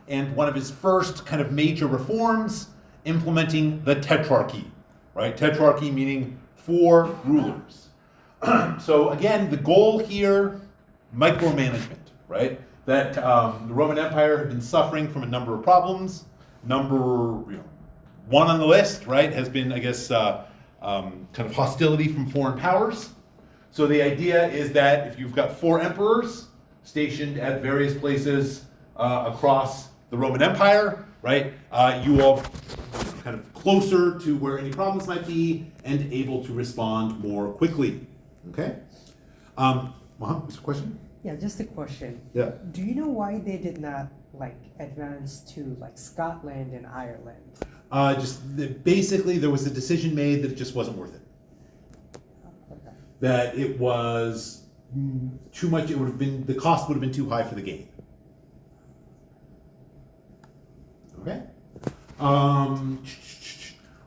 and one of his first kind of major reforms, implementing the tetrarchy, right? Tetrarchy meaning 4 rulers. So again, the goal here, micromanagement, right? That the Roman Empire had been suffering from a number of problems. Number 1 on the list, right, has been, I guess, kind of hostility from foreign powers. So the idea is that if you've got 4 emperors stationed at various places across the Roman Empire, right, you all kind of closer to where any problems might be and able to respond more quickly. Okay? What's the question? Yeah, just a question. Yeah. Do you know why they did not advance to Scotland and Ireland? Basically, there was a decision made that it just wasn't worth it. Okay. That it was too much. It would have been, the cost would have been too high for the gain. Okay.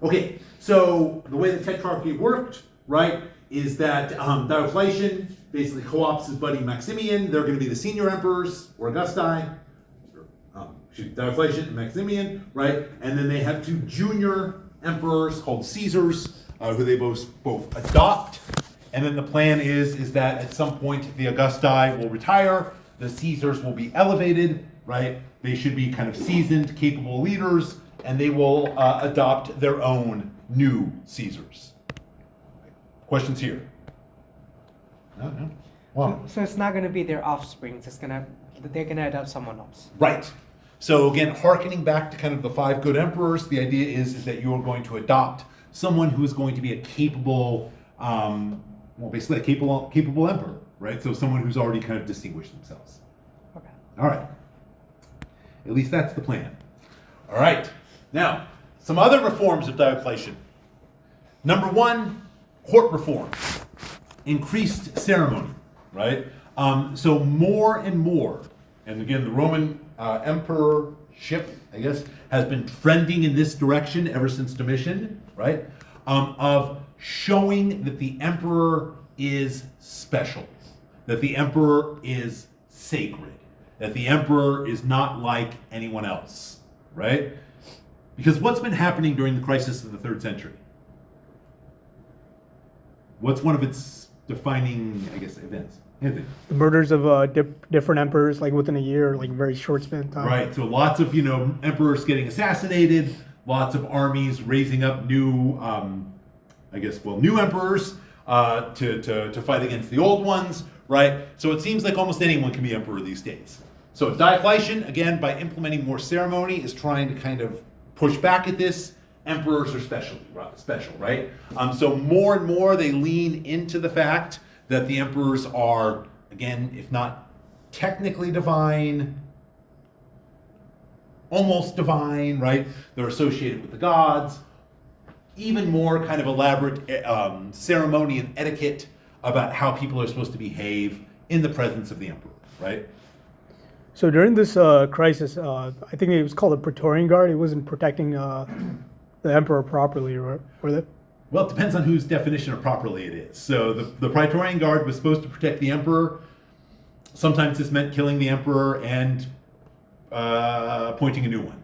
Okay. So the way the tetrarchy worked, right, is that Diocletian basically co-opts his buddy Maximian. They're going to be the senior emperors, or Augusti. Diocletian and Maximian, right? And then they have 2 junior emperors called Caesars, who they both adopt. And then the plan is that at some point the Augusti will retire, the Caesars will be elevated, right? They should be kind of seasoned, capable leaders, and they will adopt their own new Caesars. Questions here? No? Wow. So it's not going to be their offspring. They're going to adopt someone else. Right. So again, hearkening back to kind of the 5 good emperors, the idea is that you are going to adopt someone who is going to be a capable, basically a capable emperor, right? So someone who's already kind of distinguished themselves. Okay. All right. At least that's the plan. All right. Now, some other reforms of Diocletian. Number 1, court reform. Increased ceremony, right? So more and more, and again, the Roman emperorship, I guess, has been trending in this direction ever since Domitian, right? Of showing that the emperor is special, that the emperor is sacred, that the emperor is not like anyone else, right? Because what's been happening during the crisis of the 3rd century? What's one of its defining, I guess, events? Anthony? The murders of different emperors, within a year, very short span of time. Right. So lots of emperors getting assassinated, lots of armies raising up new, new emperors to fight against the old ones. Right. So it seems like almost anyone can be emperor these days. So Diocletian, again, by implementing more ceremony, is trying to kind of push back at this. Emperors are special, right? So more and more they lean into the fact that the emperors are, again, if not technically divine, almost divine, right? They're associated with the gods. Even more kind of elaborate ceremony and etiquette about how people are supposed to behave in the presence of the emperor, right? So during this crisis, I think it was called the Praetorian Guard. It wasn't protecting the emperor properly, or that? Well, it depends on whose definition of properly it is. So the Praetorian Guard was supposed to protect the emperor. Sometimes this meant killing the emperor and appointing a new one.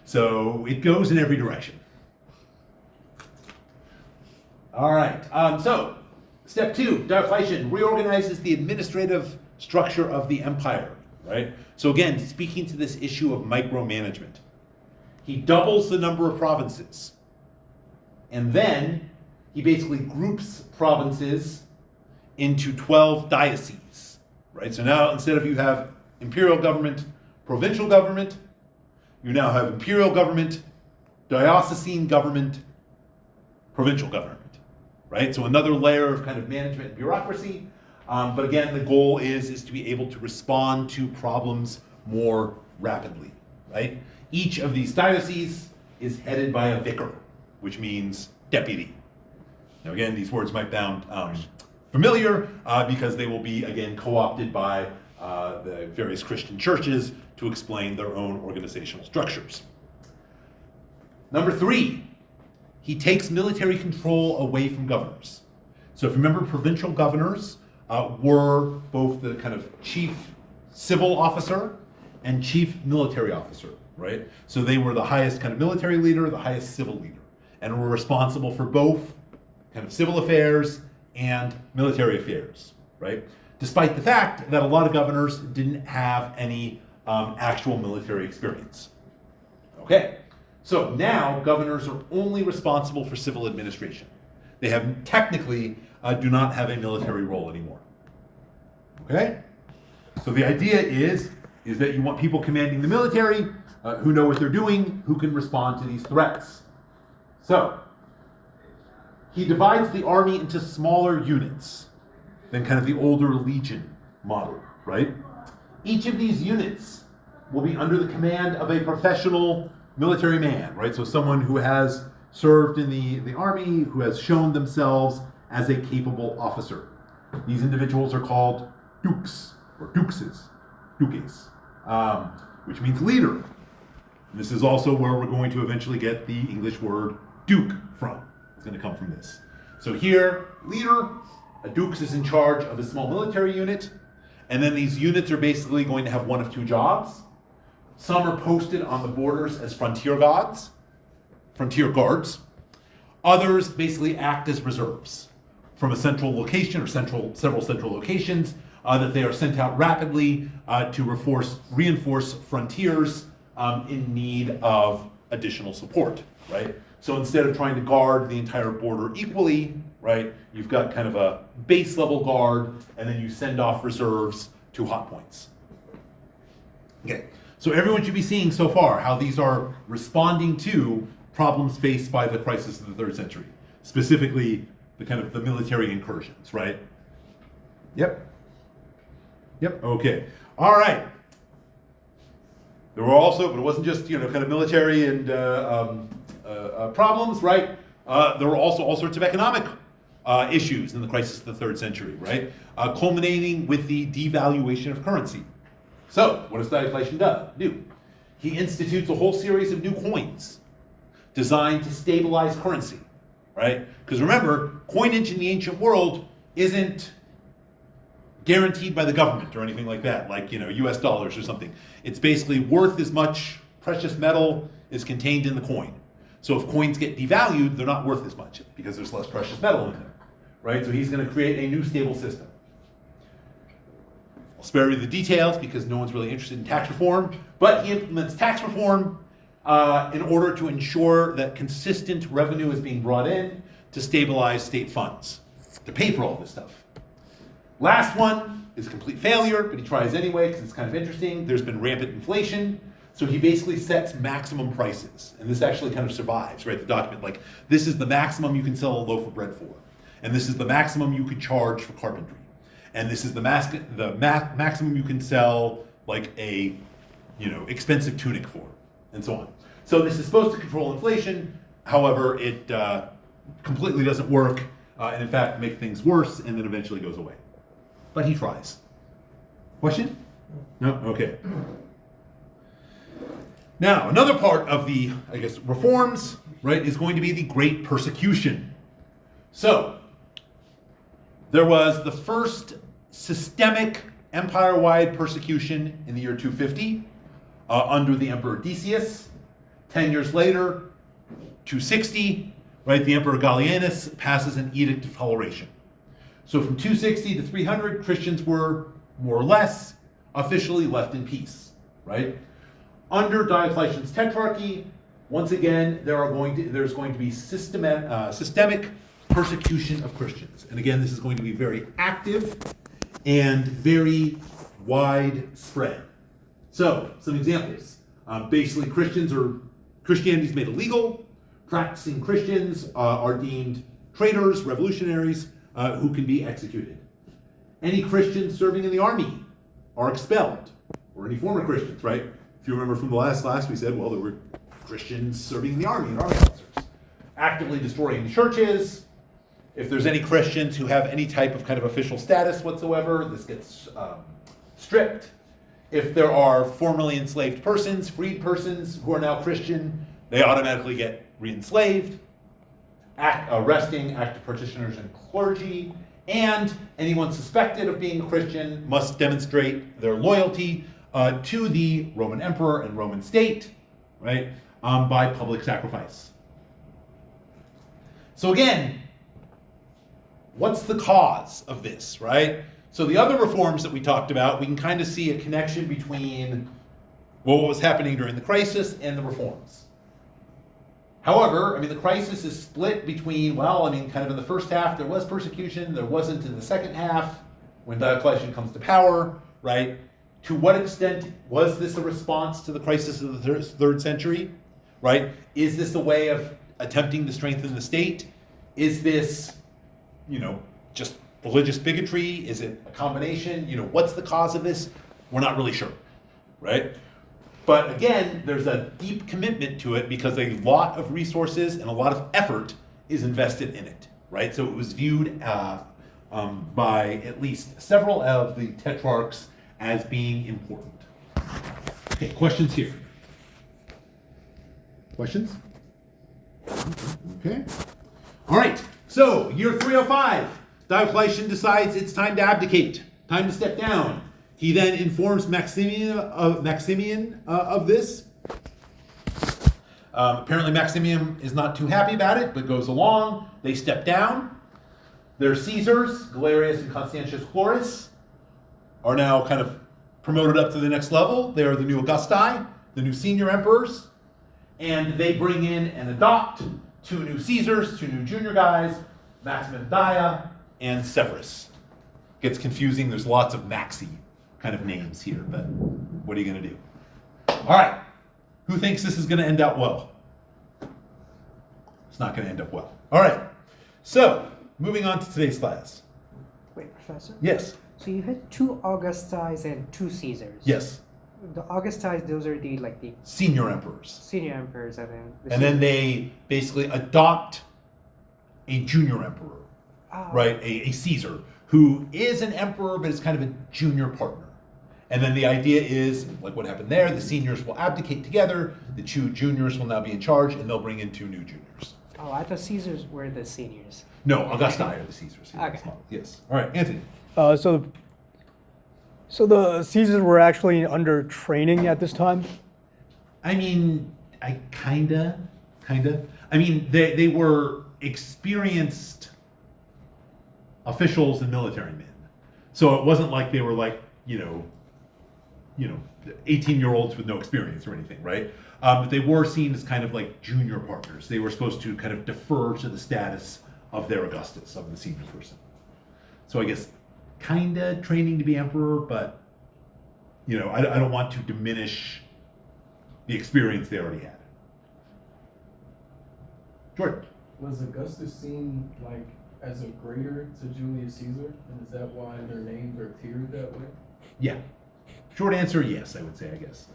So it goes in every direction. All right. So step 2, Diocletian reorganizes the administrative structure of the empire, right? So again, speaking to this issue of micromanagement. He doubles the number of provinces. And then he basically groups provinces into 12 dioceses, right? So now instead of you have imperial government, provincial government, you now have imperial government, diocesan government, provincial government, right? So another layer of kind of management and bureaucracy. But again, the goal is to be able to respond to problems more rapidly, right? Each of these dioceses is headed by a vicar, which means deputy. Now again, these words might sound familiar because they will be, again, co-opted by the various Christian churches to explain their own organizational structures. Number 3, he takes military control away from governors. So if you remember, provincial governors were both the kind of chief civil officer and chief military officer, right? So they were the highest kind of military leader, the highest civil leader, and were responsible for both kind of civil affairs and military affairs, right? Despite the fact that a lot of governors didn't have any actual military experience. Okay, so now governors are only responsible for civil administration. They have technically do not have a military role anymore. Okay, so the idea is that you want people commanding the military who know what they're doing, who can respond to these threats. So he divides the army into smaller units than kind of the older legion model, right? Each of these units will be under the command of a professional military man, right? So someone who has served in the army, who has shown themselves as a capable officer. These individuals are called dukes, or dukes, which means leader. And this is also where we're going to eventually get the English word duke from. It's going to come from this. So here, leader, a dukes is in charge of a small military unit, and then these units are basically going to have one of two jobs. Some are posted on the borders as frontier guards. Others basically act as reserves from a central location or several central locations that they are sent out rapidly to reinforce frontiers in need of additional support, right? So instead of trying to guard the entire border equally, right, you've got kind of a base level guard, and then you send off reserves to hot points. Okay, so everyone should be seeing so far how these are responding to problems faced by the crisis of the 3rd century, specifically the kind of the military incursions, right? Yep, okay, all right. There were also, but it wasn't just, kind of military and problems, right? There were also all sorts of economic issues in the crisis of the 3rd century, right? Culminating with the devaluation of currency. So, what does Diocletian do? He institutes a whole series of new coins designed to stabilize currency, right? Because remember, coinage in the ancient world isn't guaranteed by the government or anything like that, like US dollars or something. It's basically worth as much precious metal is contained in the coin. So if coins get devalued, they're not worth as much because there's less precious metal in them, right? So he's going to create a new stable system. I'll spare you the details because no one's really interested in tax reform, but he implements tax reform in order to ensure that consistent revenue is being brought in to stabilize state funds, to pay for all this stuff. Last one is a complete failure, but he tries anyway because it's kind of interesting. There's been rampant inflation, so he basically sets maximum prices. And this actually kind of survives, right? The document, like, this is the maximum you can sell a loaf of bread for. And this is the maximum you could charge for carpentry. And this is the maximum you can sell, like, a, expensive tunic for, and so on. So this is supposed to control inflation. However, it completely doesn't work, and in fact, make things worse, and then eventually goes away. But he tries. Question? No? Okay. Now, another part of the, reforms, right, is going to be the Great Persecution. So, there was the first systemic empire-wide persecution in the year 250 under the Emperor Decius. 10 years later, 260, right, the Emperor Gallienus passes an Edict of Toleration. So from 260 to 300, Christians were more or less officially left in peace, right? Under Diocletian's Tetrarchy, once again, there's going to be systemic persecution of Christians. And again, this is going to be very active and very widespread. So, some examples. Basically, Christianity is made illegal. Practicing Christians are deemed traitors, revolutionaries, who can be executed. Any Christians serving in the army are expelled, or any former Christians, right? If you remember from the last class, we said, well, there were Christians serving in the army and army officers. Actively destroying churches. If there's any Christians who have any type of kind of official status whatsoever, this gets stripped. If there are formerly enslaved persons, freed persons who are now Christian, they automatically get re-enslaved. Arresting active practitioners and clergy, and anyone suspected of being a Christian must demonstrate their loyalty to the Roman emperor and Roman state, right, by public sacrifice. So again, what's the cause of this, right? So the other reforms that we talked about, we can kind of see a connection between what was happening during the crisis and the reforms. However, I mean, the crisis is split between, well, I mean, kind of in the first half, there was persecution, there wasn't in the second half, when Diocletian comes to power, right? To what extent was this a response to the crisis of the third century, right? Is this a way of attempting to strengthen the state? Is this, just religious bigotry? Is it a combination? What's the cause of this? We're not really sure, right? But again, there's a deep commitment to it because a lot of resources and a lot of effort is invested in it, right? So it was viewed by at least several of the tetrarchs as being important. Okay, questions here? Questions? Okay. All right, so year 305, Diocletian decides it's time to abdicate, time to step down. He then informs Maximian of this. Apparently Maximian is not too happy about it, but goes along. They step down. Their Caesars, Galerius and Constantius Chlorus, are now kind of promoted up to the next level. They are the new Augusti, the new senior emperors. And they bring in and adopt two new Caesars, two new junior guys, Maximus Daia and Severus. Gets confusing. There's lots of Maxi kind of names here, but what are you going to do? All right. Who thinks this is going to end up well? It's not going to end up well. All right. So, moving on to today's class. Wait, Professor? Yes. So you had two Augustis and two Caesars. Yes. The Augustis, those are the Senior emperors. senior emperors, and then And then they basically adopt a junior emperor, right? A Caesar, who is an emperor, but is kind of a junior partner. And then the idea is, like what happened there, the seniors will abdicate together, the two juniors will now be in charge, and they'll bring in two new juniors. Oh, I thought Caesars were the seniors. No, Augusti are the Caesars. Okay. Yes. All right, Anthony. So the Caesars were actually under training at this time. I mean, kinda. I mean, they were experienced officials and military men. So it wasn't like they were like, 18-year-olds with no experience or anything, right? But they were seen as kind of like junior partners. They were supposed to kind of defer to the status of their Augustus, of the senior person. So I guess kinda training to be emperor, but I don't want to diminish the experience they already had. Jordan. Was Augustus seen as a greater to Julius Caesar, and is that why their names are tiered that way? Yeah. Short answer, yes, I would say, I guess.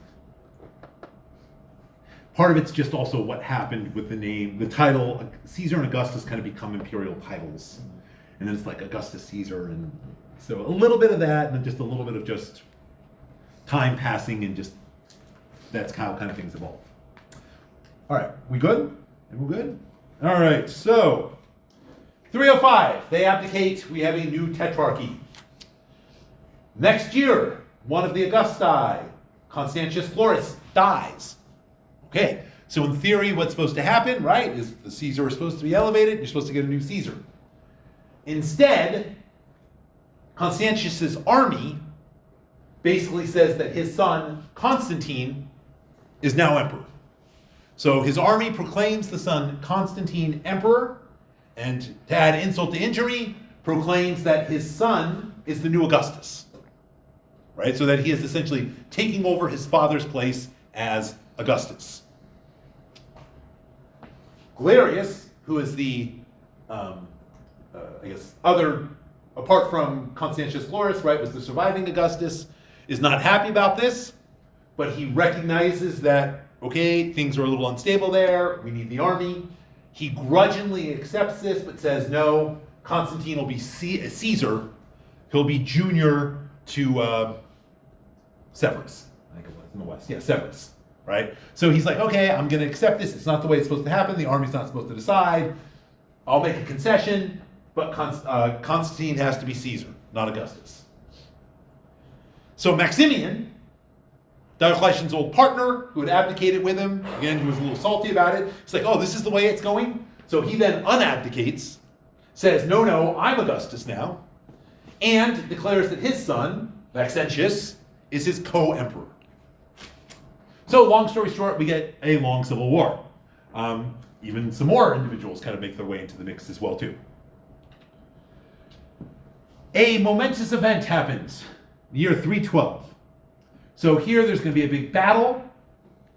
Part of it's just also what happened with the name, the title. Caesar and Augustus kind of become imperial titles. And then it's like Augustus Caesar, and so a little bit of that, and then just a little bit of just time passing, and just that's how kind of things evolve. All right, we good? Everyone good? All right, so 305, they abdicate. We have a new tetrarchy. Next year, one of the Augusti, Constantius Chlorus, dies. Okay, so in theory, what's supposed to happen, right, is the Caesar is supposed to be elevated, you're supposed to get a new Caesar. Instead, Constantius's army basically says that his son, Constantine, is now emperor. So his army proclaims the son Constantine emperor, and to add insult to injury, proclaims that his son is the new Augustus. Right? So that he is essentially taking over his father's place as Augustus. Galerius, who is the, other, apart from Constantius Chlorus, right, was the surviving Augustus, is not happy about this, but he recognizes that, okay, things are a little unstable there, we need the army. He grudgingly accepts this, but says, no, Constantine will be Caesar, he'll be junior to Severus, I think it was, in the West, yeah, Severus, right? So he's like, okay, I'm gonna accept this, it's not the way it's supposed to happen, the army's not supposed to decide, I'll make a concession, but Constantine has to be Caesar, not Augustus. So Maximian Diocletian's old partner, who had abdicated with him, again, he was a little salty about it. He's like, oh, this is the way it's going? So he then unabdicates, says, no, I'm Augustus now, and declares that his son, Maxentius, is his co-emperor. So long story short, we get a long civil war. Even some more individuals kind of make their way into the mix as well, too. A momentous event happens, year 312. So here there's going to be a big battle.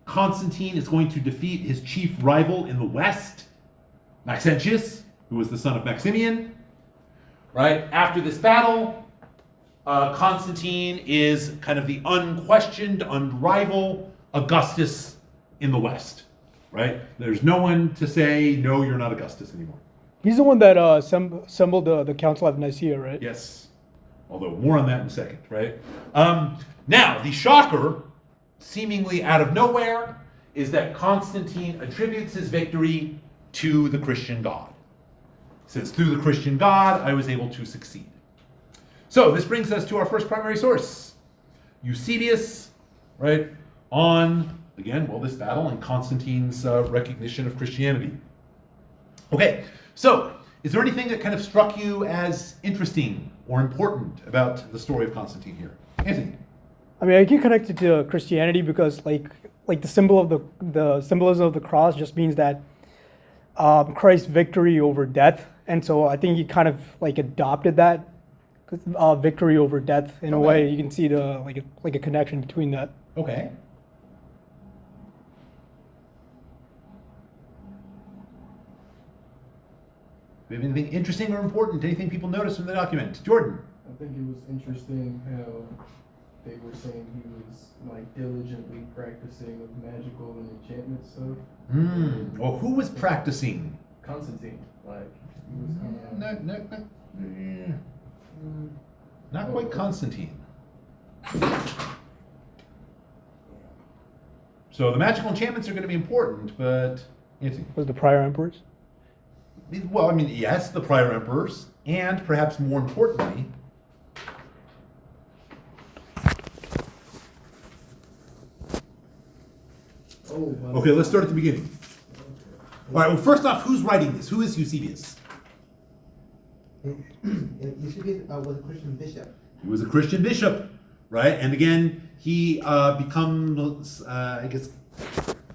Constantine is going to defeat his chief rival in the west, Maxentius, who was the son of Maximian. Right? After this battle, Constantine is kind of the unquestioned, unrivaled Augustus in the west. Right? There's no one to say, no, you're not Augustus anymore. He's the one that assembled the Council of Nicaea, right? Yes. Although more on that in a second, right? Now, the shocker, seemingly out of nowhere, is that Constantine attributes his victory to the Christian God. He says, through the Christian God, I was able to succeed. So this brings us to our first primary source, Eusebius, right? On, again, well, this battle and Constantine's recognition of Christianity. Okay, so is there anything that kind of struck you as interesting or important about the story of Constantine here? Anthony? I mean, I can connect it to Christianity because, like the symbol of the symbolism of the cross just means that Christ's victory over death, and so I think he kind of like adopted that victory over death in a way. You can see the like a connection between that. Okay. Do you have anything interesting or important? Anything people notice from the document? Jordan? I think it was interesting how they were saying he was like diligently practicing with magical and enchantment stuff. Well, who was practicing? Constantine, like he was Not quite Constantine. So the magical enchantments are going to be important, but Anthony? Was the prior emperors? Well, I mean, yes, the prior emperors, and perhaps more importantly, okay, let's start at the beginning. All right, well, first off, who's writing this? Who is Eusebius? Eusebius was a Christian bishop. He was a Christian bishop, right? And again, he becomes, I guess,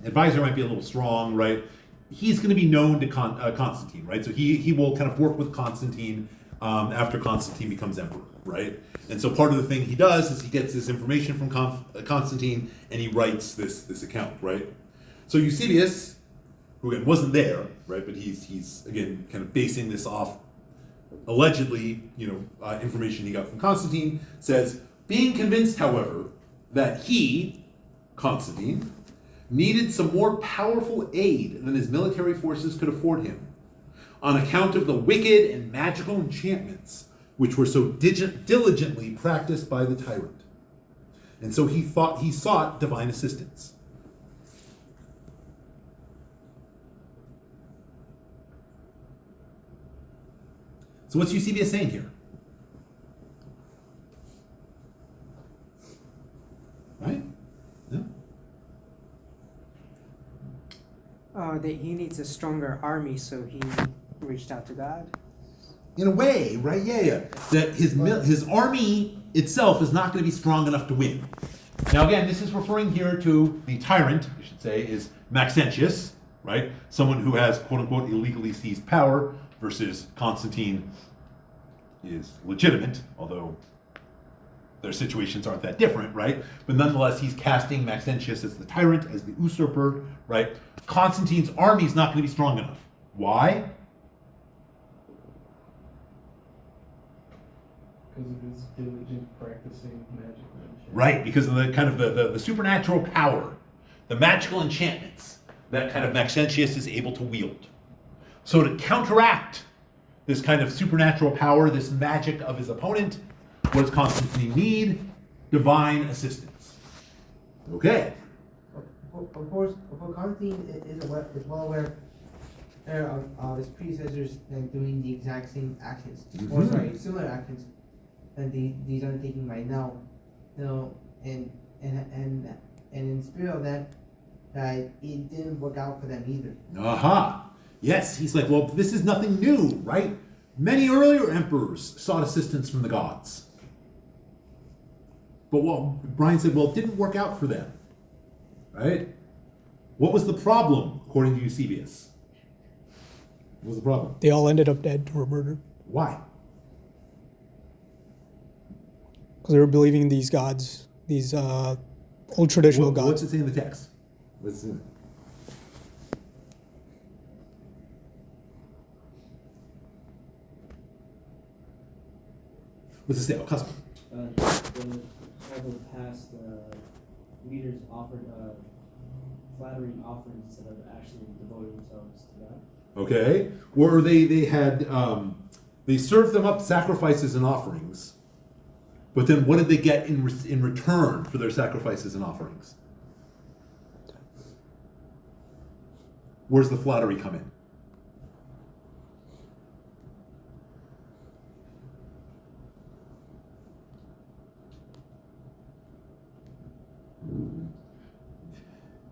advisor might be a little strong, right? He's going to be known to Constantine, right? So he will kind of work with Constantine after Constantine becomes emperor, right? And so part of the thing he does is he gets this information from Constantine and he writes this account, right? So Eusebius, who again wasn't there, right? But he's again kind of basing this off allegedly, information he got from Constantine, says, being convinced, however, that he, Constantine, needed some more powerful aid than his military forces could afford him, on account of the wicked and magical enchantments which were so diligently practiced by the tyrant. And so he sought divine assistance. So what's Eusebius saying here? Right? Yeah? That he needs a stronger army, so he reached out to God. In a way, right? Yeah. That his army itself is not going to be strong enough to win. Now again, this is referring here to the tyrant, I should say, is Maxentius, right? Someone who has, quote unquote, illegally seized power, versus Constantine is legitimate, although their situations aren't that different, right? But nonetheless, he's casting Maxentius as the tyrant, as the usurper, right? Constantine's army is not going to be strong enough. Why? because of his diligent practicing magical enchantment. Right, because of the kind of the supernatural power, the magical enchantments that kind of Maxentius is able to wield. So to counteract this kind of supernatural power, this magic of his opponent, what does Constantine need? Divine assistance. Okay. Of course, Constantine is well aware of his predecessors doing the exact same actions, or sorry, similar actions that he's undertaking right now. And and in spirit of that, that it didn't work out for them either. Aha. Yes, he's like, well, this is nothing new, right? Many earlier emperors sought assistance from the gods. But Brian said, well, it didn't work out for them, right? What was the problem, according to Eusebius? What was the problem? They all ended up dead or murdered Why? because they were believing in these gods, these old traditional What's gods. it say in the text? What's it? What's it say? Oh, custom. All the past leaders offered flattering offerings instead of actually devoting themselves to God. Okay. Or they had they served them up sacrifices and offerings, but then what did they get in return for their sacrifices and offerings? Where's the flattery come in?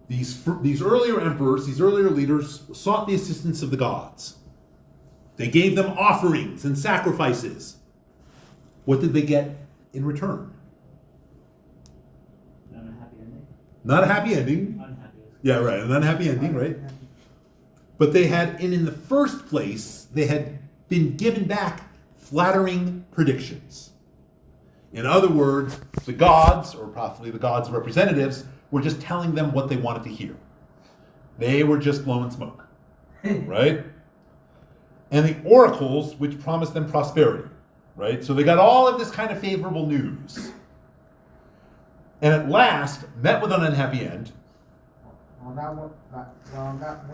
These earlier emperors, these earlier leaders sought the assistance of the gods. They gave them offerings and sacrifices. What did they get in return? Not a happy ending. Not a happy ending. Unhappy. Yeah, right. An unhappy ending, right? But they had, and in the first place, they had been given back flattering predictions. In other words, the gods, or possibly the gods' representatives, were just telling them what they wanted to hear. They were just blowing smoke, right? And the oracles, which promised them prosperity, right? So they got all of this kind of favorable news. And at last, met with an unhappy end. Not one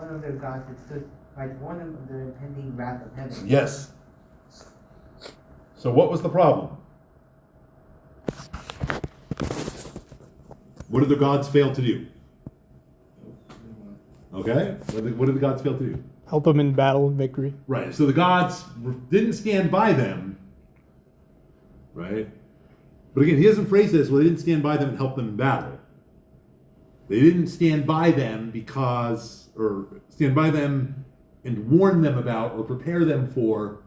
of their gods that stood like one of the impending wrath of heaven. Yes. So what was the problem? What did the gods fail to do? Okay? What did the gods fail to do? Help them in battle and victory. Right. So the gods didn't stand by them. Right? But again, he doesn't phrase this, well, they didn't stand by them and help them in battle. They didn't stand by them or stand by them and warn them about or prepare them for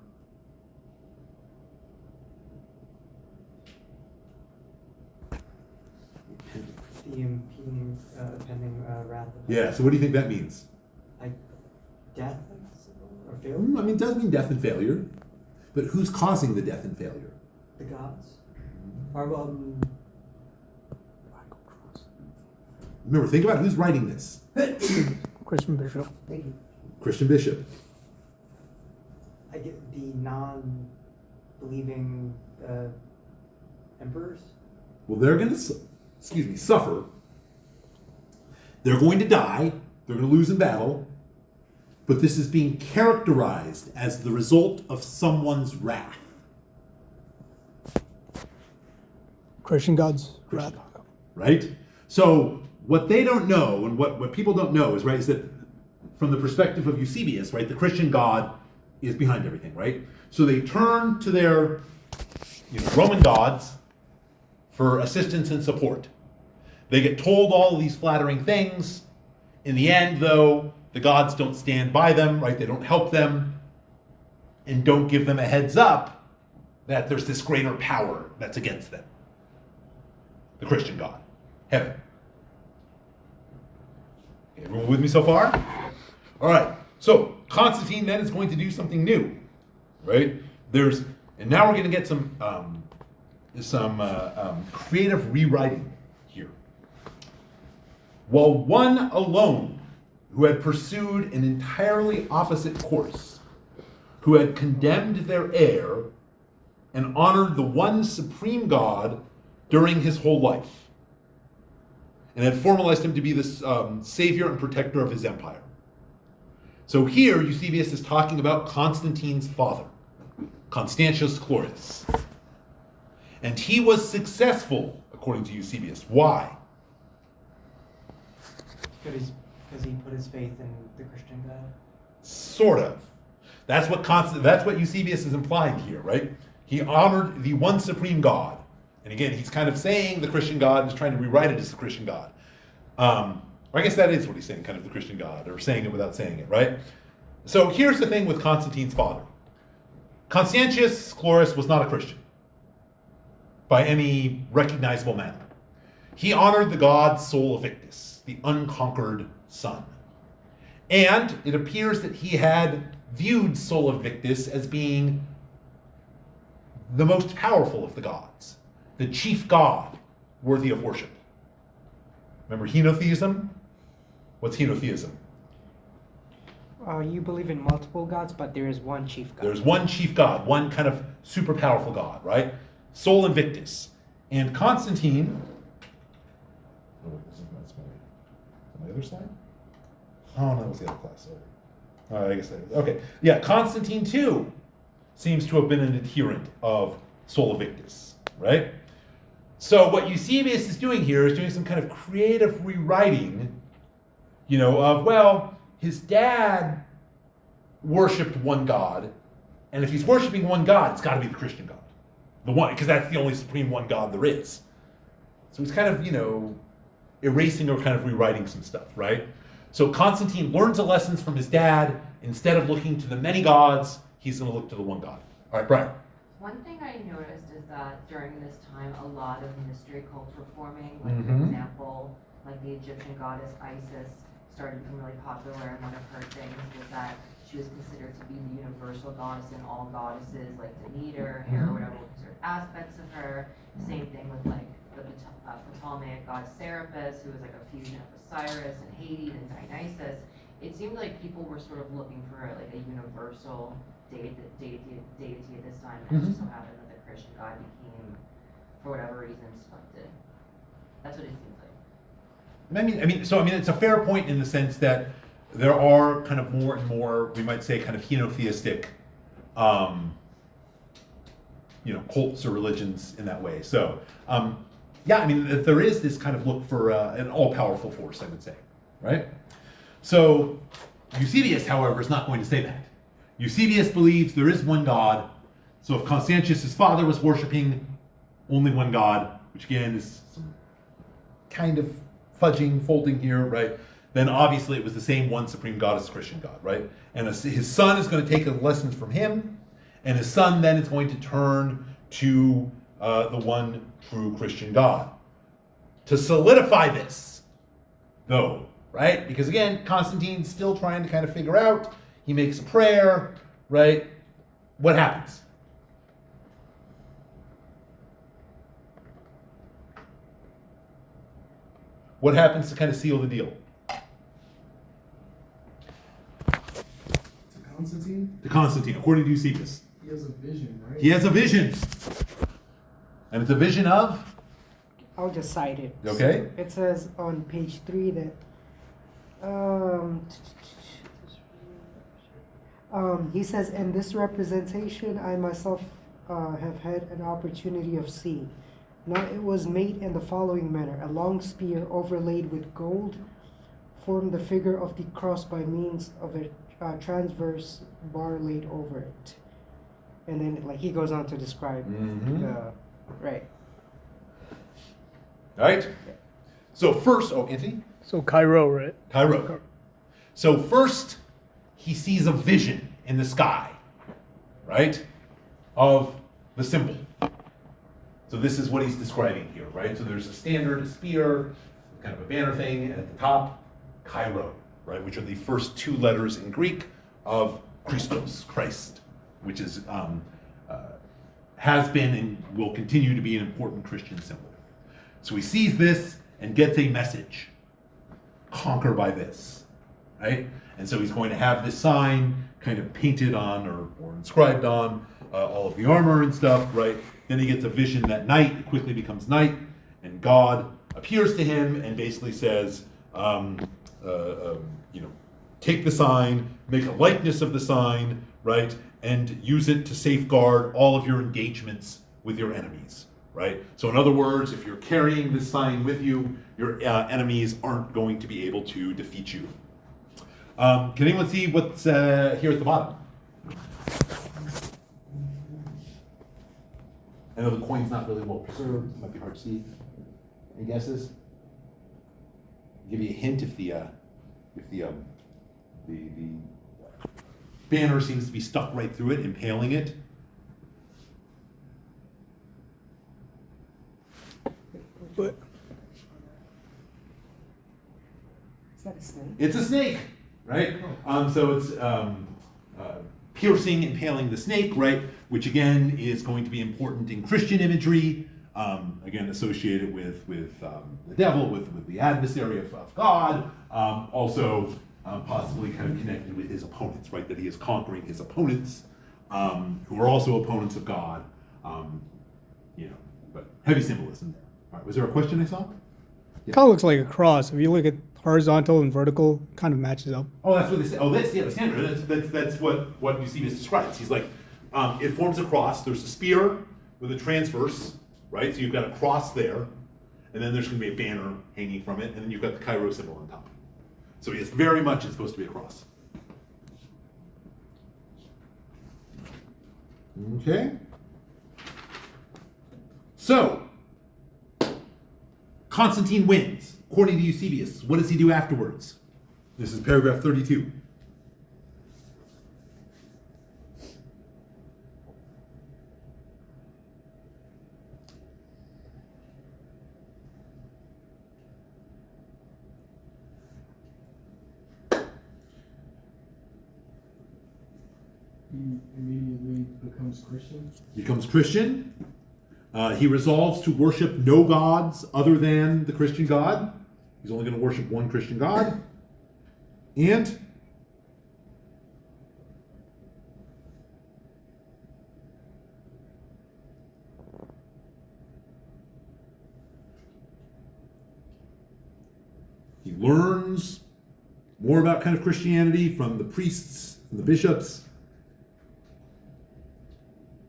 The impending wrath of Yeah, so what do you think that means? like death or failure? I mean, it does mean death and failure. But who's causing the death and failure? The gods? Or Remember, think about who's writing this. Christian bishop. Thank you. Christian bishop. I get the non-believing emperors. Well, they're going to, suffer. They're going to die. They're going to lose in battle. But this is being characterized as the result of someone's wrath. Christian gods. Wrath. Right? So what they don't know and what people don't know is, right, is that from the perspective of Eusebius, right, the Christian God is behind everything, right? So they turn to their Roman gods for assistance and support. They get told all of these flattering things. In the end, though, the gods don't stand by them, right? They don't help them and don't give them a heads up that there's this greater power that's against them. The Christian God, heaven. Everyone with me so far? All right. So Constantine then is going to do something new, right? And now we're going to get some creative rewriting here. While one alone, who had pursued an entirely opposite course, who had condemned their heir and honored the one supreme God during his whole life, and had formalized him to be the savior and protector of his empire. So here, Eusebius is talking about Constantine's father, Constantius Chlorus. And he was successful, according to Eusebius. Why? Because he put his faith in the Christian God. Sort of. That's what Eusebius is implying here, right? He honored the one supreme God. And again, he's kind of saying the Christian God and is trying to rewrite it as the Christian God. Or I guess that is what he's saying, kind of the Christian God, or saying it without saying it, right? So here's the thing with Constantine's father. Constantius Chlorus was not a Christian by any recognizable manner. He honored the god Sol Invictus, the unconquered sun. And it appears that he had viewed Sol Invictus as being the most powerful of the gods, the chief god worthy of worship. Remember henotheism? What's henotheism? You believe in multiple gods, but there is one chief god. There's one chief god, one kind of super powerful god, right? Sol Invictus. And Constantine. Oh, wait, that's my other slide? Oh, no, that was the other class. Sorry. I guess that is. Okay. Yeah, Constantine too seems to have been an adherent of Sol Invictus, right? So what Eusebius is doing here is doing some kind of creative rewriting, of, well, his dad worshipped one god, and if he's worshiping one god, it's got to be the Christian God. The one, because that's the only supreme one God there is. So he's kind of, erasing or kind of rewriting some stuff, right? So Constantine learns the lessons from his dad. Instead of looking to the many gods, he's going to look to the one God. All right, Brian. One thing I noticed is that during this time, a lot of mystery cults were forming. For example, like the Egyptian goddess Isis started becoming really popular, and one of her things was that she was considered to be the universal goddess in all goddesses, like Demeter, Hera, whatever, certain aspects of her. Same thing with like the Ptolemaic goddess Serapis, who was like a fusion of Osiris and Hades and Dionysus. It seemed like people were sort of looking for like a universal deity at this time, and it just so happened that the Christian God became, for whatever reason, selected. That's what it seems like. So it's a fair point in the sense that there are kind of more and more, we might say, kind of henotheistic, cults or religions in that way. So, there is this kind of look for an all-powerful force, I would say, right? So, Eusebius, however, is not going to say that. Eusebius believes there is one God. So if Constantius' father was worshiping only one God, which again is some kind of fudging, folding here, right? Then obviously it was the same one supreme God as the Christian God, right? And his son is going to take lessons from him, and his son then is going to turn to the one true Christian God. To solidify this, though, right? Because again, Constantine's still trying to kind of figure out. He makes a prayer, right? What happens? What happens to kind of seal the deal? Constantine? To Constantine, according to Eusebius. He has a vision, right? He has a vision. And it's a vision of? I'll just cite it. Okay. It says on page 3 that he says, "In this representation I myself have had an opportunity of seeing. Now it was made in the following manner. A long spear overlaid with gold formed the figure of the cross by means of a transverse bar laid over it." And then he goes on to describe the, right. All right. So first, Anthony? So Cairo, right? Cairo. So first, he sees a vision in the sky, right, of the symbol. So this is what he's describing here, right? So there's a standard, a spear, kind of a banner thing, and at the top, Cairo, right, which are the first two letters in Greek of Christos, Christ, which is has been and will continue to be an important Christian symbol. So he sees this and gets a message: conquer by this, right? And so he's going to have this sign kind of painted on or inscribed on all of the armor and stuff, right? Then he gets a vision that night. It quickly becomes night, and God appears to him and basically says, take the sign, make a likeness of the sign, right? And use it to safeguard all of your engagements with your enemies, right? So in other words, if you're carrying this sign with you, your enemies aren't going to be able to defeat you. Can anyone see what's here at the bottom? I know the coin's not really well preserved. It might be hard to see. Any guesses? give you a hint if the banner seems to be stuck right through it, impaling it. But Is that a snake? It's a snake, right? So it's piercing, impaling the snake, right? Which again is going to be important in Christian imagery, again associated with the devil, with the adversary of God, also possibly kind of connected with his opponents, right? That he is conquering his opponents, who are also opponents of God, but heavy symbolism there. All right, was there a question I saw? kind of looks like a cross. If you look at horizontal and vertical, kind of matches up. Oh, that's what they say. Oh, that's the standard. That's what Eusebius describes. He's like, it forms a cross. There's a spear with a transverse, right? So you've got a cross there, and then there's going to be a banner hanging from it, and then you've got the Chi-Rho symbol on top. So it's very much it's supposed to be a cross. Okay. So Constantine wins. According to Eusebius, what does he do afterwards? This is paragraph 32. He immediately becomes Christian. Becomes Christian. He resolves to worship no gods other than the Christian God. He's only going to worship one Christian God. And he learns more about kind of Christianity from the priests and the bishops.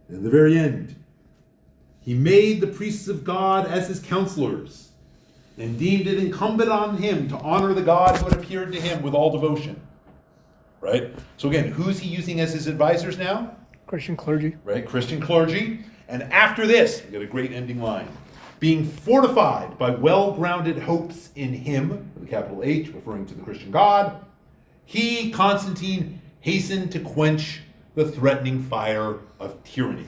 And at the very end, he made the priests of God as his counselors and deemed it incumbent on him to honor the God who had appeared to him with all devotion. Right? So again, who's he using as his advisors now? Christian clergy. Right? Christian clergy. And after this, we get a great ending line. Being fortified by well-grounded hopes in him, with a capital H, referring to the Christian God, he, Constantine, hastened to quench the threatening fire of tyranny.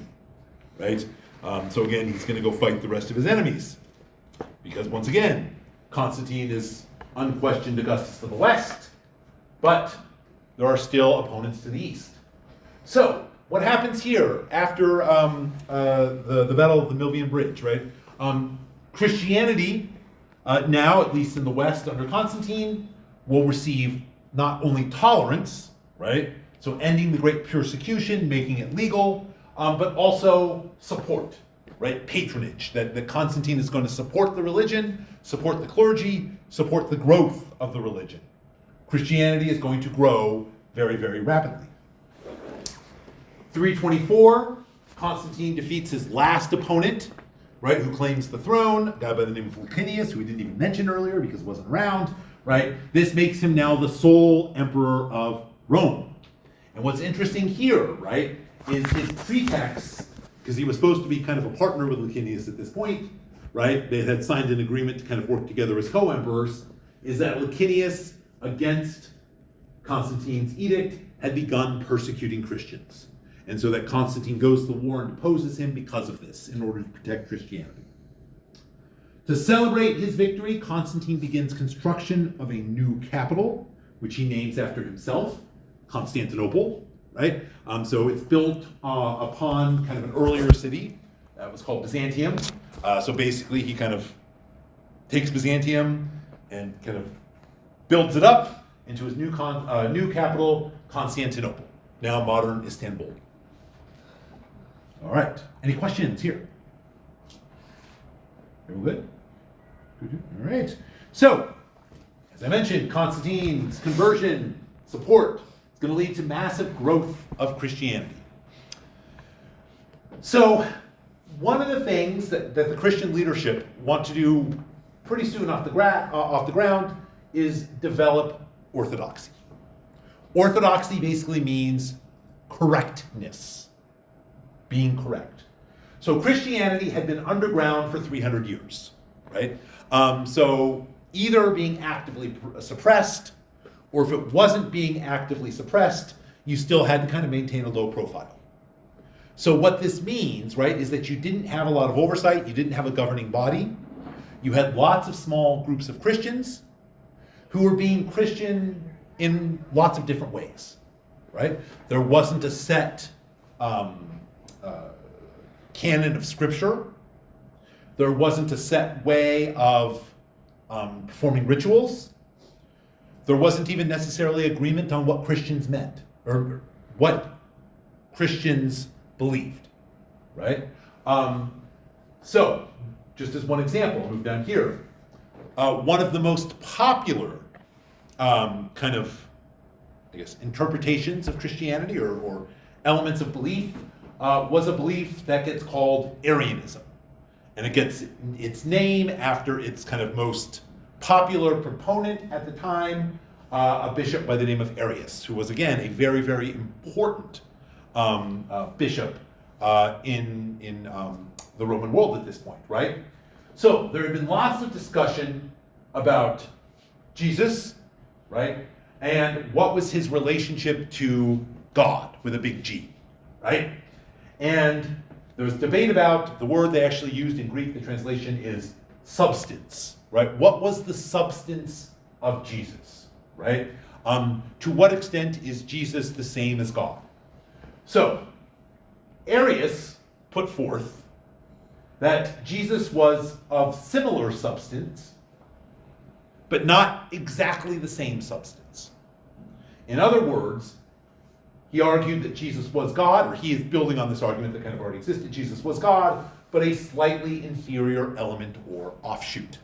Right? So again, he's going to go fight the rest of his enemies. Because once again, Constantine is unquestioned Augustus of the West, but there are still opponents to the East. So, what happens here after the Battle of the Milvian Bridge, right? Christianity, now, at least in the West under Constantine, will receive not only tolerance, right? So ending the great persecution, making it legal, but also support, right? Patronage, that Constantine is going to support the religion, support the clergy, support the growth of the religion. Christianity is going to grow very, very rapidly. 324, Constantine defeats his last opponent, right, who claims the throne, a guy by the name of Licinius, who we didn't even mention earlier because he wasn't around, right? This makes him now the sole emperor of Rome. And what's interesting here, right, is his pretext, because he was supposed to be kind of a partner with Licinius at this point, right? They had signed an agreement to kind of work together as co-emperors, is that Licinius, against Constantine's edict, had begun persecuting Christians. And so that Constantine goes to the war and deposes him because of this, in order to protect Christianity. To celebrate his victory, Constantine begins construction of a new capital, which he names after himself, Constantinople, right? So it's built upon kind of an earlier city that was called Byzantium. So basically he kind of takes Byzantium and kind of builds it up into his new capital, Constantinople, now modern Istanbul. All right, any questions here? Everyone good? Good. All right. So, as I mentioned, Constantine's conversion, support, is going to lead to massive growth of Christianity. So, one of the things that the Christian leadership want to do pretty soon off the ground is develop orthodoxy. Orthodoxy basically means correctness, being correct. So Christianity had been underground for 300 years, right? So either being actively suppressed, or if it wasn't being actively suppressed, you still had to kind of maintain a low profile. So what this means, right, is that you didn't have a lot of oversight, you didn't have a governing body, you had lots of small groups of Christians who were being Christian in lots of different ways, right? There wasn't a set canon of scripture. There wasn't a set way of performing rituals. There wasn't even necessarily agreement on what Christians meant or what Christians believed, right? So, just as one example, I'll move down here. One of the most popular kind of, I guess, interpretations of Christianity or elements of belief was a belief that gets called Arianism. And it gets its name after its kind of most popular proponent at the time, a bishop by the name of Arius, who was, again, a very, very important bishop in the Roman world at this point, right? So there had been lots of discussion about Jesus, right? And what was his relationship to God with a big G, right? And there was debate about the word they actually used in Greek, the translation is substance, right? What was the substance of Jesus, right? To what extent is Jesus the same as God? So, Arius put forth that Jesus was of similar substance, but not exactly the same substance. In other words, he argued that Jesus was God, or he is building on this argument that kind of already existed. Jesus was God, but a slightly inferior element or offshoot.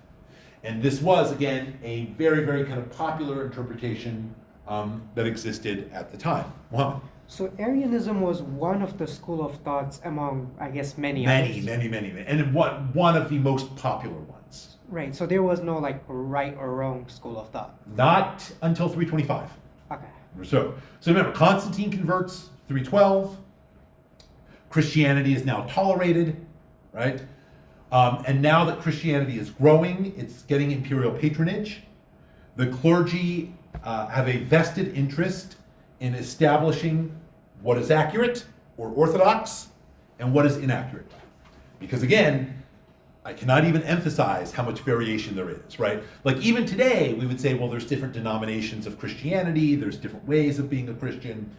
And this was, again, a very, very kind of popular interpretation that existed at the time. Muhammad? So Arianism was one of the school of thoughts among, I guess, many others. Many. And one of the most popular ones. Right, so there was no like right or wrong school of thought. Not until 325. Okay. So remember, Constantine converts 312. Christianity is now tolerated, right? And now that Christianity is growing, it's getting imperial patronage. The clergy have a vested interest in establishing what is accurate or orthodox and what is inaccurate. Because again, I cannot even emphasize how much variation there is, right? Like even today, we would say, well, there's different denominations of Christianity, there's different ways of being a Christian,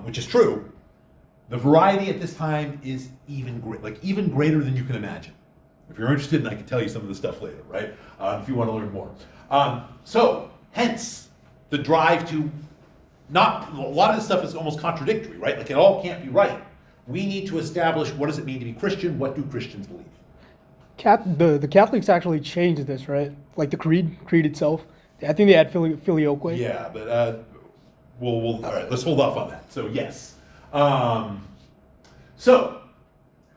which is true. The variety at this time is even greater than you can imagine. If you're interested, and I can tell you some of the stuff later, right? If you want to learn more. So, hence, the drive to a lot of this stuff is almost contradictory, right? Like it all can't be right. We need to establish what does it mean to be Christian, what do Christians believe? The Catholics actually changed this, right? Like the creed itself. I think they had filioque. Yeah, but we'll all right, let's hold off on that. So yes. So,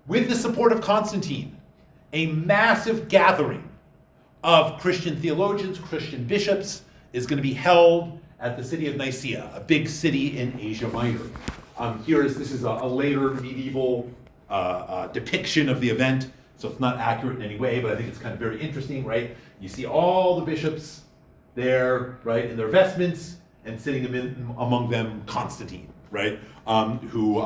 with the support of Constantine, a massive gathering of Christian theologians, Christian bishops, is going to be held at the city of Nicaea, a big city in Asia Minor. This is a later medieval depiction of the event, so it's not accurate in any way, but I think it's kind of very interesting, right? You see all the bishops there, right, in their vestments, and sitting among them Constantine, right, who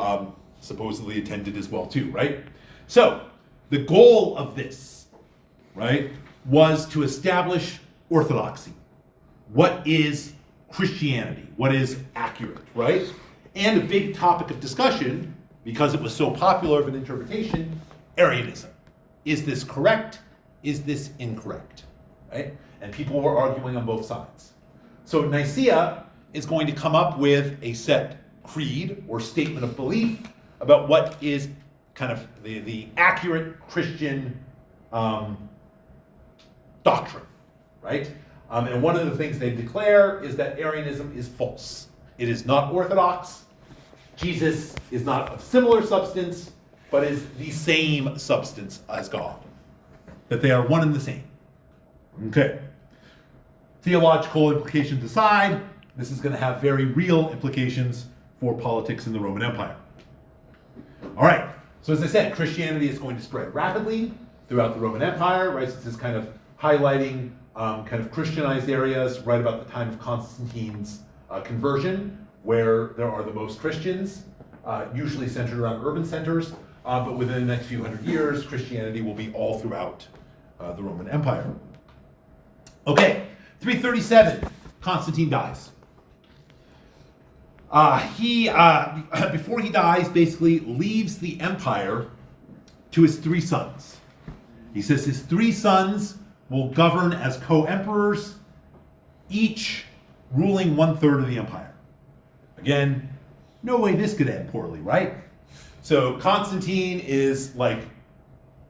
supposedly attended as well too, right? So, the goal of this, right, was to establish orthodoxy. What is Christianity? What is accurate, right? And a big topic of discussion, because it was so popular of an interpretation, Arianism. Is this correct? Is this incorrect? Right? And people were arguing on both sides. So Nicaea is going to come up with a set creed or statement of belief about what is kind of the accurate Christian doctrine, right? And one of the things they declare is that Arianism is false. It is not orthodox. Jesus is not of similar substance, but is the same substance as God. That they are one and the same. Okay. Theological implications aside, this is going to have very real implications for politics in the Roman Empire. All right. So as I said, Christianity is going to spread rapidly throughout the Roman Empire, right? This is kind of highlighting kind of Christianized areas right about the time of Constantine's conversion, where there are the most Christians, usually centered around urban centers, but within the next few hundred years, Christianity will be all throughout the Roman Empire. Okay, 337, Constantine dies. He, before he dies, basically leaves the empire to his 3 sons. He says his 3 sons will govern as co-emperors, each ruling 1/3 of the empire. Again, no way this could end poorly, right? So Constantine is like,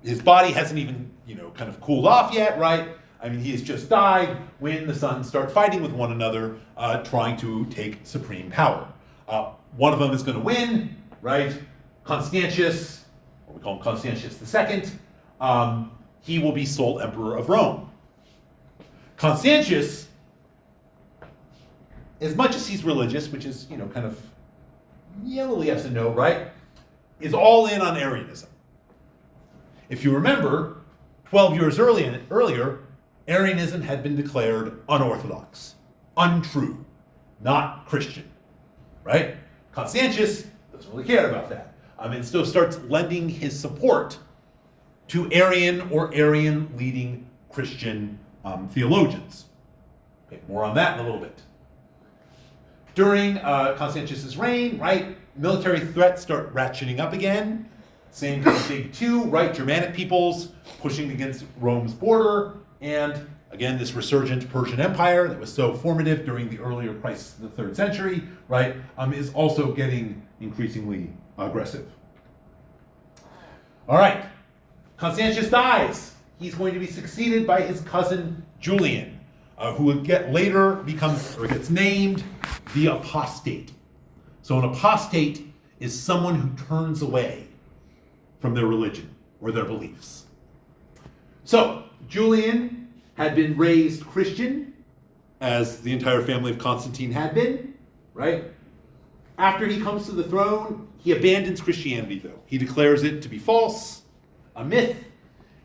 his body hasn't even, kind of cooled off yet, right? I mean, he has just died when the sons start fighting with one another, trying to take supreme power. One of them is going to win, right? Constantius, or we call him Constantius II, he will be sole emperor of Rome. Constantius, as much as he's religious, which is, kind of yellowy yes and no, right, is all in on Arianism. If you remember, 12 years earlier, Arianism had been declared unorthodox, untrue, not Christian, right? Constantius doesn't really care about that. And still starts lending his support to Arian or Arian-leading Christian theologians. Okay, more on that in a little bit. During Constantius' reign, right, military threats start ratcheting up again. Same kind of big 2, right, Germanic peoples pushing against Rome's border, and again, this resurgent Persian Empire that was so formative during the earlier crisis of the 3rd century, right, is also getting increasingly aggressive. All right, Constantius dies. He's going to be succeeded by his cousin Julian, who would gets named the apostate. So an apostate is someone who turns away from their religion or their beliefs. So Julian had been raised Christian, as the entire family of Constantine had been, right? After he comes to the throne, he abandons Christianity, though. He declares it to be false, a myth,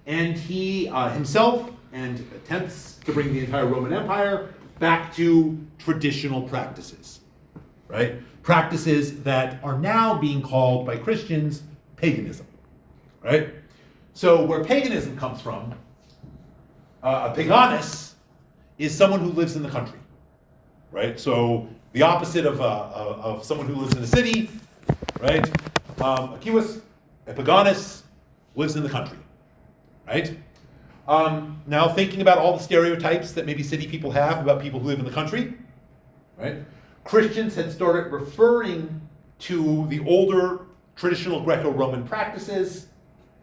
and he himself attempts to bring the entire Roman Empire back to traditional practices, right? Practices that are now being called by Christians paganism, right? So where paganism comes from, a paganus is someone who lives in the country, right? So the opposite of someone who lives in the city, right? A civis, a paganus, lives in the country, right? Now thinking about all the stereotypes that maybe city people have about people who live in the country, right? Christians had started referring to the older traditional Greco-Roman practices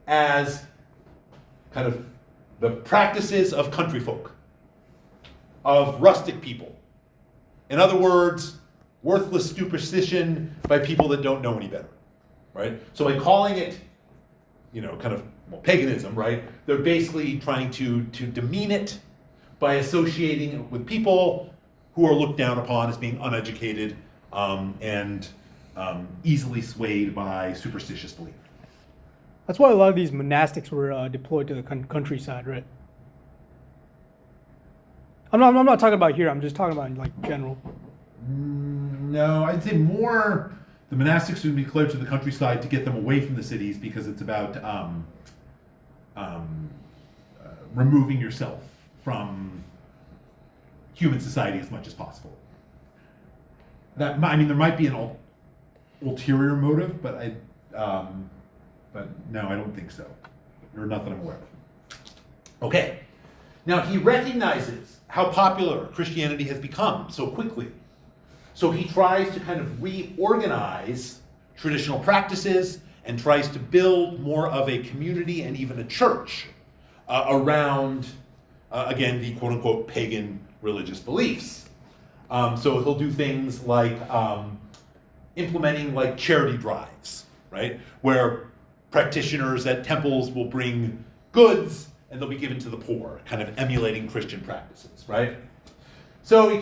as kind of the practices of country folk, of rustic people. In other words, worthless superstition by people that don't know any better, right? So by calling it, paganism, right? They're basically trying to demean it by associating it with people who are looked down upon as being uneducated and easily swayed by superstitious belief. That's why a lot of these monastics were deployed to the countryside, right? I'm not talking about here. I'm just talking about in like general. No, I'd say more the monastics would be declared to the countryside to get them away from the cities, because it's about removing yourself from human society as much as possible. There might be an ulterior motive, but no, I don't think so, or not that I'm aware of. Okay, now he recognizes how popular Christianity has become so quickly. So he tries to kind of reorganize traditional practices and tries to build more of a community and even a church around, again, the quote-unquote pagan religious beliefs. So he'll do things like implementing like charity drives, right? Where practitioners at temples will bring goods and they'll be given to the poor, kind of emulating Christian practices, right? So he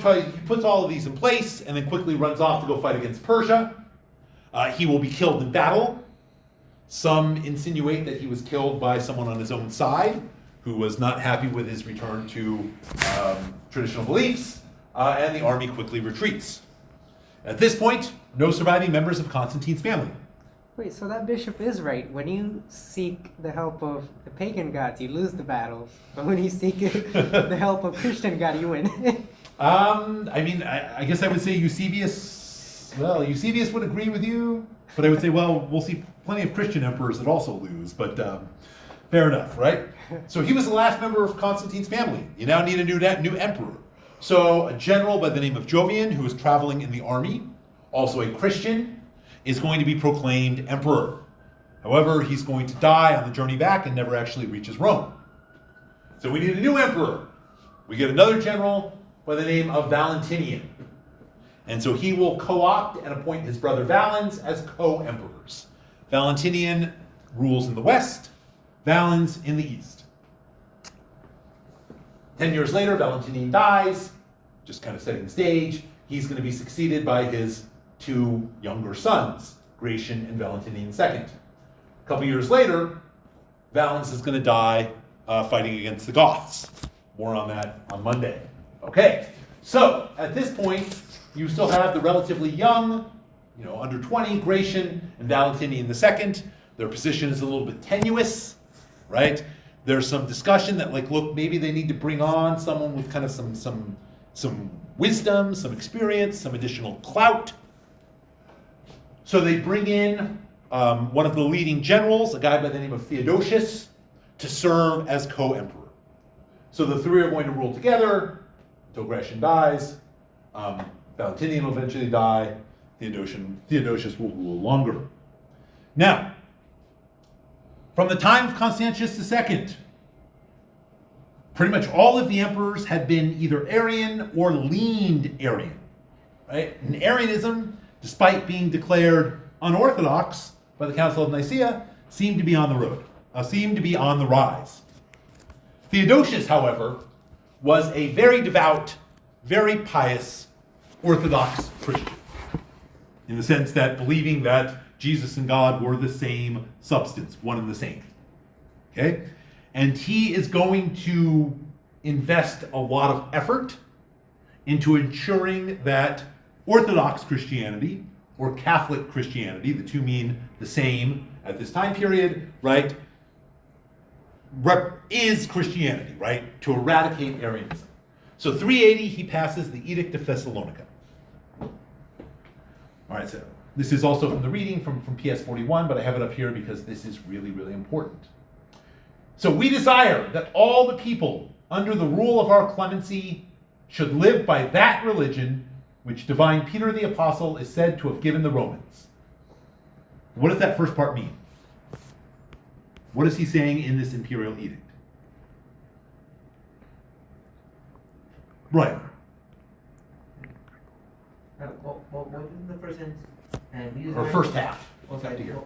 puts all of these in place and then quickly runs off to go fight against Persia. He will be killed in battle. Some insinuate that he was killed by someone on his own side, who was not happy with his return to traditional beliefs, and the army quickly retreats. At this point, no surviving members of Constantine's family. Wait, so that bishop is right. When you seek the help of the pagan gods, you lose the battles. But when you seek the help of Christian God, you win. I guess I would say Eusebius. Well, Eusebius would agree with you, but I would say, well, we'll see plenty of Christian emperors that also lose. But fair enough, right? So he was the last member of Constantine's family. You now need a new emperor. So a general by the name of Jovian, who is traveling in the army, also a Christian, is going to be proclaimed emperor. However, he's going to die on the journey back and never actually reaches Rome. So we need a new emperor. We get another general by the name of Valentinian. And so he will co-opt and appoint his brother Valens as co-emperors. Valentinian rules in the west, Valens in the east. 10 years later, Valentinian dies, just kind of setting the stage. He's going to be succeeded by his two younger sons, Gratian and Valentinian II. A couple years later, Valens is going to die fighting against the Goths. More on that on Monday. Okay, so at this point, you still have the relatively young, under 20, Gratian and Valentinian II. Their position is a little bit tenuous, right? There's some discussion that, look, maybe they need to bring on someone with kind of some wisdom, some experience, some additional clout. So they bring in one of the leading generals, a guy by the name of Theodosius, to serve as co-emperor. So the three are going to rule together until Gratian dies. Valentinian will eventually die. Theodosius will rule longer. Now, from the time of Constantius II, pretty much all of the emperors had been either Arian or leaned Arian. Right? And Arianism, despite being declared unorthodox by the Council of Nicaea, seemed to be on the rise. Theodosius, however, was a very devout, very pious Orthodox Christian, in the sense that believing that Jesus and God were the same substance, one and the same. Okay? And he is going to invest a lot of effort into ensuring that Orthodox Christianity, or Catholic Christianity, the two mean the same at this time period, right, is Christianity, right, to eradicate Arianism. So 380, he passes the Edict of Thessalonica. All right, so this is also from the reading from PS 41, but I have it up here because this is really, really important. So we desire that all the people under the rule of our clemency should live by that religion which divine Peter the Apostle is said to have given the Romans. What does that first part mean? What is he saying in this imperial edict? Right. What is the first sentence? Or first half. Okay. Have to hear.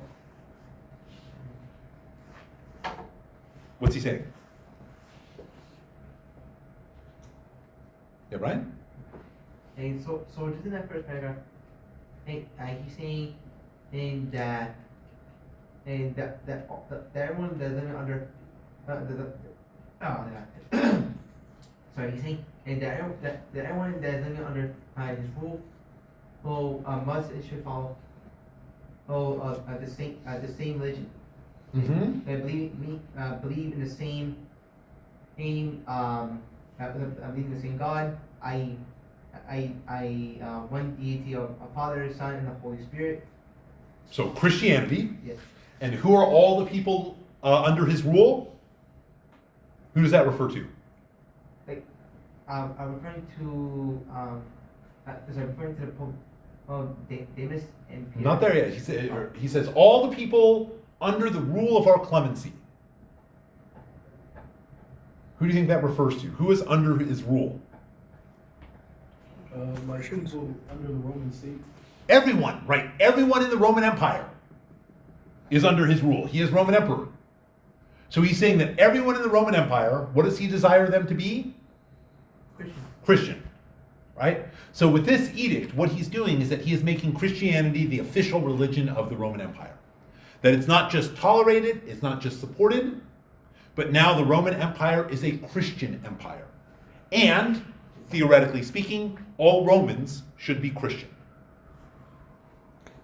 What's he saying? Yeah, Brian? And so just in that first paragraph, he's saying that everyone doesn't under sorry, he's saying that everyone doesn't under his rule should follow the same religion. Mm-hmm. They believe in the same I believe in the same God. One deity of Father, Son, and the Holy Spirit. So Christianity. Yes. And who are all the people under his rule? Who does that refer to? I'm referring to the Pope Demas and Peter. Not there yet. He says all the people under the rule of our clemency. Who do you think that refers to? Who is under his rule? People under the Roman state. Everyone, right? Everyone in the Roman Empire is under his rule. He is Roman emperor. So he's saying that everyone in the Roman Empire, what does he desire them to be? Christian, right? So with this edict, what he's doing is that he is making Christianity the official religion of the Roman Empire. That it's not just tolerated, it's not just supported, But now the Roman Empire is a Christian empire. And, theoretically speaking, all Romans should be Christian.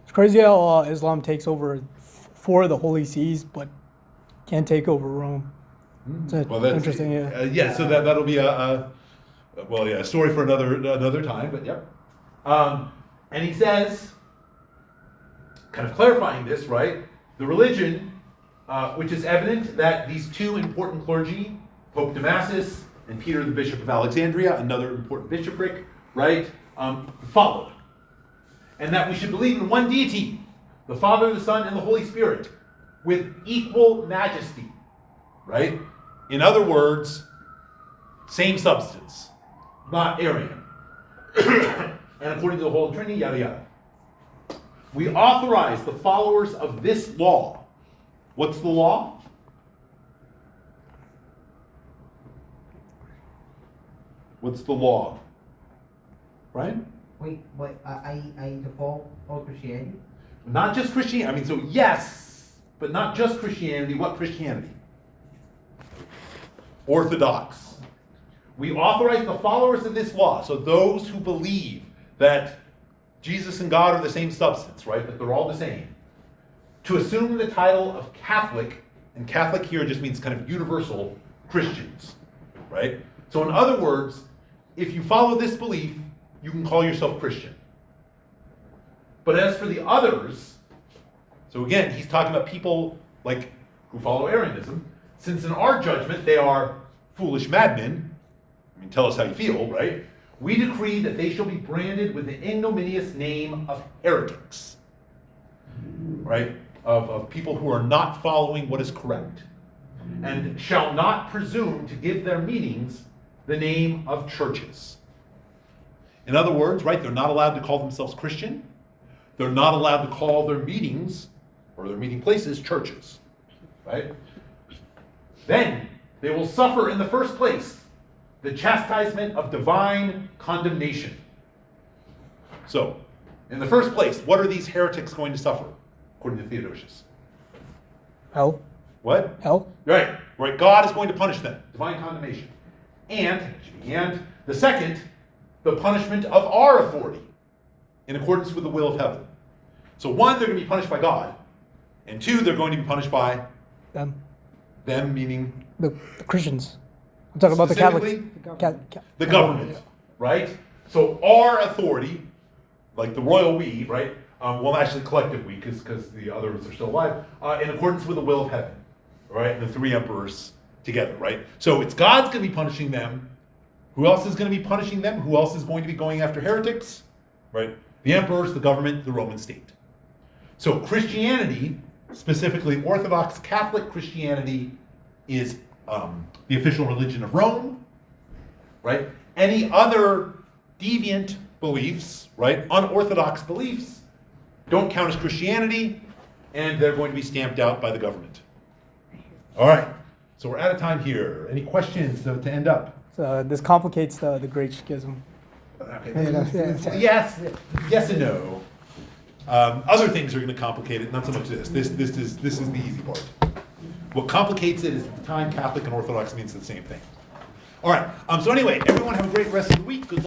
It's crazy how Islam takes over 4 of the holy seas, but can't take over Rome. It's interesting, yeah. Yeah, so that'll be a story for another time, but yep. And he says, kind of clarifying this, right? The religion, which is evident that these 2 important clergy, Pope Damasus and Peter the Bishop of Alexandria, another important bishopric, right, followed. And that we should believe in one deity, the Father, the Son, and the Holy Spirit, with equal majesty, right? In other words, same substance, not Arian. And according to the Holy Trinity, yada yada. We authorize the followers of this law. What's the law? What's the law? Brian? Wait, I default all Christianity? Not just Christianity. I mean, so yes, but not just Christianity. What Christianity? Orthodox. We authorize the followers of this law, so those who believe that Jesus and God are the same substance, right? That they're all the same, to assume the title of Catholic, and Catholic here just means kind of universal Christians, right? So in other words, if you follow this belief, you can call yourself Christian. But as for the others, so again, he's talking about people like who follow Arianism, since in our judgment they are foolish madmen. I mean, tell us how you feel, right? We decree that they shall be branded with the ignominious name of heretics, right? Of people who are not following what is correct, and shall not presume to give their meetings the name of churches. In other words, right, they're not allowed to call themselves Christian. They're not allowed to call their meetings or their meeting places churches, right? Then they will suffer in the first place the chastisement of divine condemnation. So, in the first place, what are these heretics going to suffer, according to Theodosius? Hell. What? Hell. Right. God is going to punish them. Divine condemnation. And the second, the punishment of our authority, in accordance with the will of heaven. So 1, they're going to be punished by God, and 2, they're going to be punished by Them. them, meaning The Christians. I'm talking about the Catholics. specifically the government, right? So our authority, like the royal we, right? Well, actually collective we, because the others are still alive, in accordance with the will of heaven, right? The 3 emperors together, right? So it's God's going to be punishing them. Who else is going to be punishing them? Who else is going to be going after heretics? Right? The emperors, the government, the Roman state. So Christianity, specifically Orthodox Catholic Christianity, is the official religion of Rome, right? Any other deviant beliefs, right, unorthodox beliefs, don't count as Christianity, and they're going to be stamped out by the government. All right, so we're out of time here. Any questions to end up? So this complicates the Great Schism. Okay. Yes and no. Other things are going to complicate it, not so much this. This is the easy part. What complicates it is at the time Catholic and Orthodox means the same thing. All right. So anyway, everyone have a great rest of the week. Good luck.